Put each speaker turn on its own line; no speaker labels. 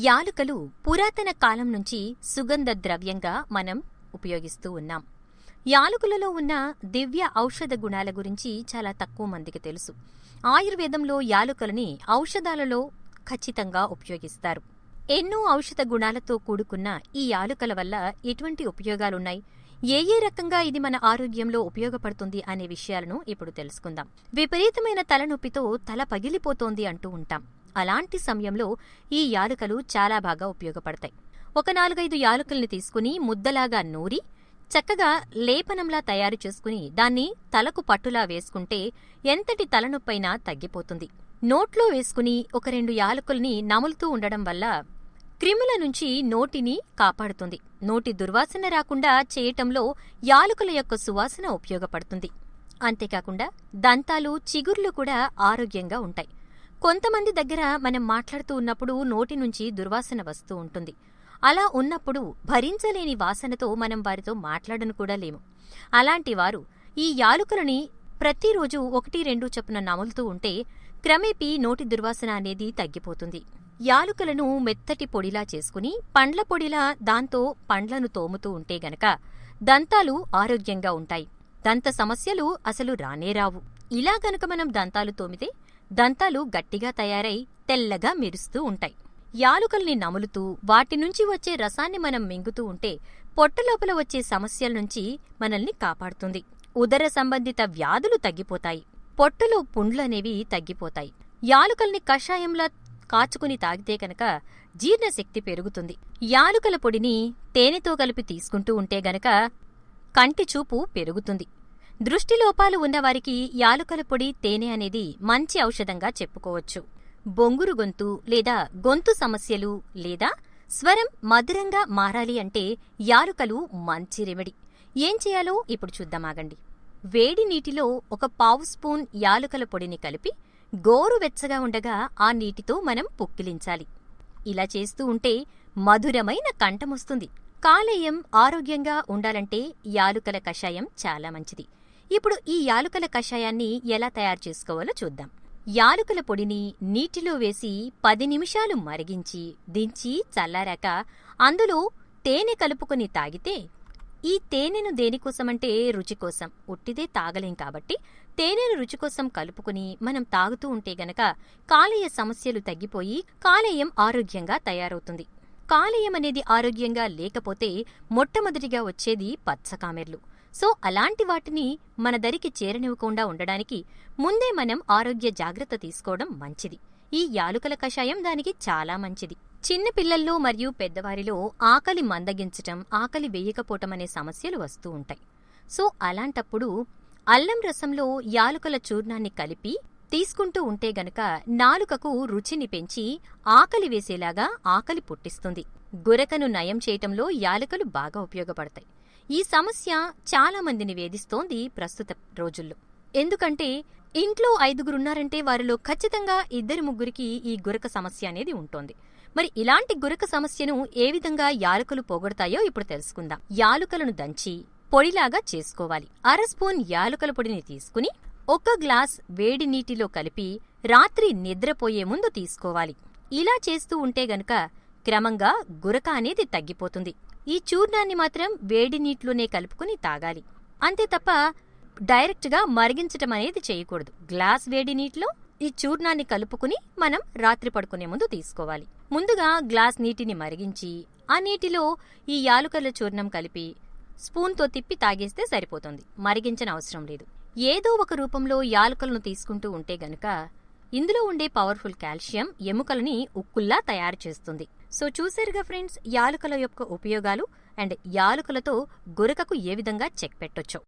యాలుకలు పురాతన కాలం నుంచి సుగంధ ద్రవ్యంగా మనం ఉపయోగిస్తూ ఉన్నాం. యాలకులలో ఉన్న దివ్య ఔషధ గుణాల గురించి చాలా తక్కువ మందికి తెలుసు. ఆయుర్వేదంలో యాలుకలని ఔషధాలలో ఖచ్చితంగా ఉపయోగిస్తారు. ఎన్నో ఔషధ గుణాలతో కూడుకున్న ఈ యాలుకల వల్ల ఎటువంటి ఉపయోగాలున్నాయి, ఏ రకంగా ఇది మన ఆరోగ్యంలో ఉపయోగపడుతుంది అనే విషయాలను ఇప్పుడు తెలుసుకుందాం. విపరీతమైన తలనొప్పితో తల పగిలిపోతోంది అంటూ ఉంటాం. అలాంటి సమయంలో ఈ యాలుకలు చాలా బాగా ఉపయోగపడతాయి. ఒక 4-5 యాలుకల్ని తీసుకుని ముద్దలాగా నూరి చక్కగా లేపనంలా తయారు చేసుకుని దాన్ని తలకు పట్టులా వేసుకుంటే ఎంతటి తలనొప్పైనా తగ్గిపోతుంది. నోట్లో వేసుకుని ఒక 2 యాలకుల్ని నములుతూ ఉండడం వల్ల క్రిముల నుంచి నోటిని కాపాడుతుంది. నోటి దుర్వాసన రాకుండా చేయటంలో యాలుకల యొక్క సువాసన ఉపయోగపడుతుంది. అంతేకాకుండా దంతాలు, చిగుర్లు కూడా ఆరోగ్యంగా ఉంటాయి. కొంతమంది దగ్గర మనం మాట్లాడుతూ ఉన్నప్పుడు నోటి నుంచి దుర్వాసన వస్తూ ఉంటుంది. అలా ఉన్నప్పుడు భరించలేని వాసనతో మనం వారితో మాట్లాడను కూడా లేము. అలాంటి వారు ఈ యాలుకలని ప్రతిరోజు 1-2 చొప్పున నములుతూ ఉంటే క్రమేపీ నోటి దుర్వాసన అనేది తగ్గిపోతుంది. యాలుకలను మెత్తటి పొడిలా చేసుకుని పండ్ల పొడిలా దాంతో పండ్లను తోముతూ ఉంటే గనక దంతాలు ఆరోగ్యంగా ఉంటాయి. దంత సమస్యలు అసలు రానేరావు. ఇలా గనక మనం దంతాలు తోమితే దంతాలు గట్టిగా తయారై తెల్లగా మెరుస్తూ ఉంటాయి. యాలుకల్ని నములుతూ వాటి నుంచి వచ్చే రసాన్ని మనం మింగుతూ ఉంటే పొట్టలోపల వచ్చే సమస్యల నుంచి మనల్ని కాపాడుతుంది. ఉదర సంబంధిత వ్యాధులు తగ్గిపోతాయి. పొట్టలో పుండ్లనేవి తగ్గిపోతాయి. యాలుకల్ని కషాయంలా కాచుకుని తాగితే కనుక జీర్ణశక్తి పెరుగుతుంది. యాలుకల పొడిని తేనెతో కలిపి తీసుకుంటూ ఉంటే గనక కంటి చూపు పెరుగుతుంది. దృష్టిలోపాలు ఉన్నవారికి యాలుకల పొడి, తేనె అనేది మంచి ఔషధంగా చెప్పుకోవచ్చు. బొంగురు గొంతు లేదా గొంతు సమస్యలు లేదా స్వరం మధురంగా మారాలి అంటే యాలుకలు మంచి రెమెడీ. ఏం చేయాలో ఇప్పుడు చూద్దామాగండి. వేడి నీటిలో 1 పావు స్పూన్ యాలుకల పొడిని కలిపి గోరువెచ్చగా ఉండగా ఆ నీటితో మనం పుక్కిలించాలి. ఇలా చేస్తూ ఉంటే మధురమైన కంఠమొస్తుంది. కాలేయం ఆరోగ్యంగా ఉండాలంటే యాలుకల కషాయం చాలా మంచిది. ఇప్పుడు ఈ యాలుకల కషాయాన్ని ఎలా తయారు చేసుకోవాలో చూద్దాం. యాలుకల పొడిని నీటిలో వేసి 10 నిమిషాలు మరిగించి దించి చల్లారాక అందులో తేనె కలుపుకొని తాగితే, ఈ తేనెను దేనికోసమంటే రుచి కోసం, ఉట్టిదే తాగలేం కాబట్టి తేనెను రుచి కోసం కలుపుకుని మనం తాగుతూ ఉంటే గనక కాలేయ సమస్యలు తగ్గిపోయి కాలేయం ఆరోగ్యంగా తయారవుతుంది. కాలేయం అనేది ఆరోగ్యంగా లేకపోతే మొట్టమొదటిగా వచ్చేది పచ్చకామెర్లు. సో అలాంటి వాటిని మన దరికి చేరనివ్వకుండా ఉండడానికి ముందే మనం ఆరోగ్య జాగ్రత్త తీసుకోవడం మంచిది. ఈ యాలుకల కషాయం దానికి చాలా మంచిది. చిన్న పిల్లల్లో మరియు పెద్దవారిలో ఆకలి మందగించటం, ఆకలి వేయకపోవటం అనే సమస్యలు వస్తూ ఉంటాయి. సో అలాంటప్పుడు అల్లం రసంలో యాలుకల చూర్ణాన్ని కలిపి తీసుకుంటూ ఉంటే గనక నాలుకకు రుచిని పెంచి ఆకలి వేసేలాగా ఆకలి పుట్టిస్తుంది. గురకను నయం చేయటంలో యాలుకలు బాగా ఉపయోగపడతాయి. ఈ సమస్య చాలా మందిని వేధిస్తోంది ప్రస్తుత రోజుల్లో. ఎందుకంటే ఇంట్లో 5గురున్నారంటే వారిలో ఖచ్చితంగా 2-3కి ఈ గురక సమస్య అనేది ఉంటోంది. మరి ఇలాంటి గురక సమస్యను ఏ విధంగా యాలుకలు పోగొడతాయో ఇప్పుడు తెలుసుకుందాం. యాలుకలను దంచి పొడిలాగా చేసుకోవాలి. 1/2 స్పూన్ యాలుకల పొడిని తీసుకుని 1 గ్లాస్ వేడి నీటిలో కలిపి రాత్రి నిద్రపోయే ముందు తీసుకోవాలి. ఇలా చేస్తూ ఉంటే గనక క్రమంగా గురక అనేది తగ్గిపోతుంది. ఈ చూర్ణాన్ని మాత్రం వేడి నీటిలోనే కలుపుకుని తాగాలి. అంతే తప్ప డైరెక్ట్గా మరిగించటం అనేది చేయకూడదు. గ్లాస్ వేడి నీటిలో ఈ చూర్ణాన్ని కలుపుకుని మనం రాత్రి పడుకునే ముందు తీసుకోవాలి. ముందుగా గ్లాస్ నీటిని మరిగించి ఆ నీటిలో ఈ యాలుకల చూర్ణం కలిపి స్పూన్తో తిప్పి తాగేస్తే సరిపోతుంది. మరిగించని అవసరం లేదు. ఏదో ఒక రూపంలో యాలుకలను తీసుకుంటూ ఉంటే గనక ఇందులో ఉండే పవర్ఫుల్ కాల్షియం ఎముకలని ఉక్కుల్లా తయారు చేస్తుంది. సో చూసారుగా ఫ్రెండ్స్, యాలుకల యొక్క ఉపయోగాలు అండ్ యాలుకలతో గురకకు ఏ విధంగా చెక్ పెట్టొచ్చో.